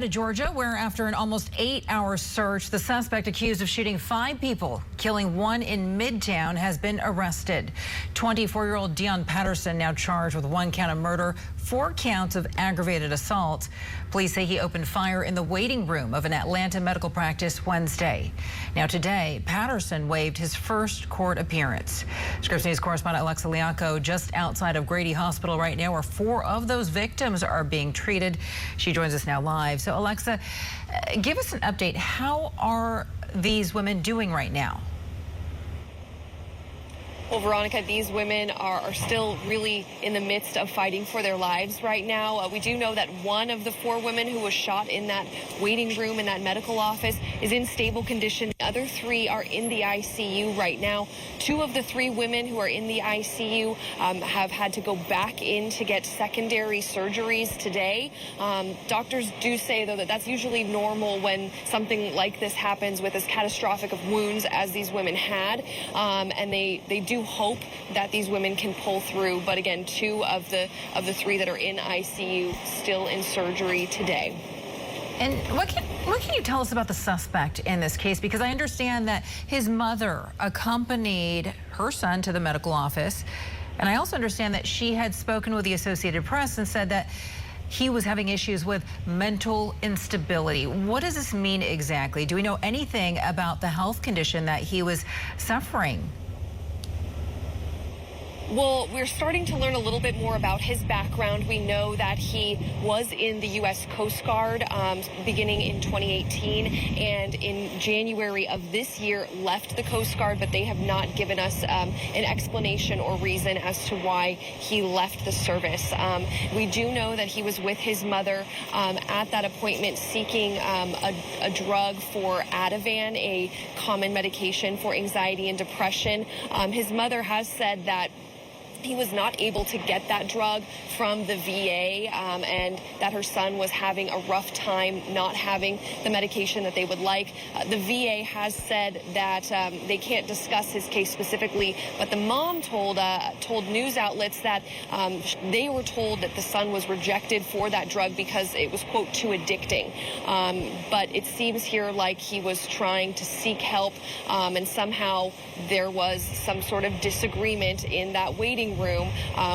To Georgia, where after an almost 8-hour search, the suspect accused of shooting 5 people, killing 1 in Midtown, has been arrested. 24-year-old Dion Patterson now charged with 1 count of murder, 4 counts of aggravated assault. Police say he opened fire in the waiting room of an Atlanta medical practice Wednesday. Now today, Patterson waived his first court appearance. Scripps News correspondent Alexa Liako just outside of Grady Hospital right now, where 4 of those victims are being treated. She joins us now live. So Alexa, give us an update. How are these women doing right now? Well, Veronica, these women are still really in the midst of fighting for their lives right now. We do know that 1 of the 4 women who was shot in that waiting room in that medical office is in stable condition. The other 3 are in the ICU right now. 2 of the 3 women who are in the ICU have had to go back in to get secondary surgeries today. Doctors do say, though, that that's usually normal when something like this happens with as catastrophic of wounds as these women had. And they do hope that these women can pull through. But again, 2 of the 3 that are in ICU still in surgery today. And what can you tell us about the suspect in this case? Because I understand that his mother accompanied her son to the medical office. And I also understand that she had spoken with the Associated Press and said that he was having issues with mental instability. What does this mean exactly? Do we know anything about the health condition that he was suffering? Well, we're starting to learn a little bit more about his background. We know that he was in the U.S. Coast Guard beginning in 2018, and in January of this year left the Coast Guard, but they have not given us an explanation or reason as to why he left the service. We do know that he was with his mother at that appointment seeking a drug for Ativan, a common medication for anxiety and depression. His mother has said that he was not able to get that drug from the VA and that her son was having a rough time not having the medication that they would like. The VA has said that they can't discuss his case specifically, but the mom told news outlets that they were told that the son was rejected for that drug because it was, quote, too addicting. But it seems here like he was trying to seek help, and somehow there was some sort of disagreement in that waiting room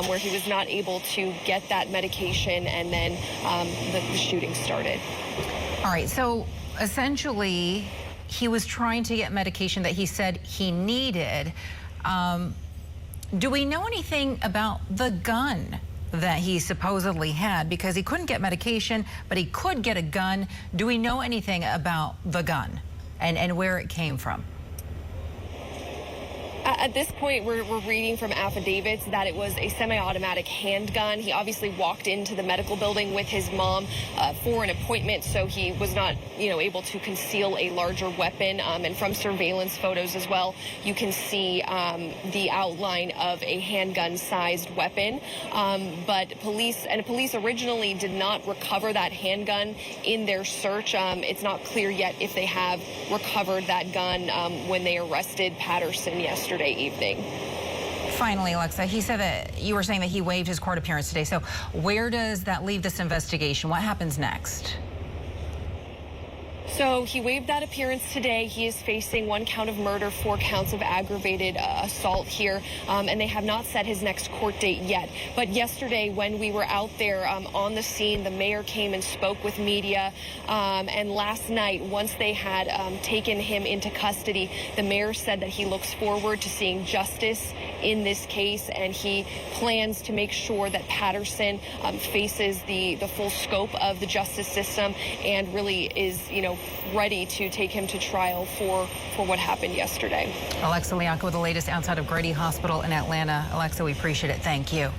where he was not able to get that medication, and then the shooting started. All right, so essentially he was trying to get medication that he said he needed. Do we know anything about the gun that he supposedly had? Because he couldn't get medication, but he could get a gun. Do we know anything about the gun and where it came from? At this point, we're reading from affidavits that it was a semi-automatic handgun. He obviously walked into the medical building with his mom for an appointment, so he was not, able to conceal a larger weapon. And from surveillance photos as well, you can see the outline of a handgun-sized weapon. But police originally did not recover that handgun in their search. It's not clear yet if they have recovered that gun when they arrested Patterson yesterday evening. Finally, Alexa, he said that you were saying that he waived his court appearance today. So where does that leave this investigation? What happens next? So he waived that appearance today. He is facing 1 count of murder, 4 counts of aggravated assault here, and they have not set his next court date yet. But yesterday, when we were out there on the scene, the mayor came and spoke with media. And last night, once they had taken him into custody, the mayor said that he looks forward to seeing justice in this case, and he plans to make sure that Patterson faces the full scope of the justice system and really is, ready to take him to trial for what happened yesterday. Alexa Liako with the latest outside of Grady Hospital in Atlanta. Alexa, we appreciate it. Thank you.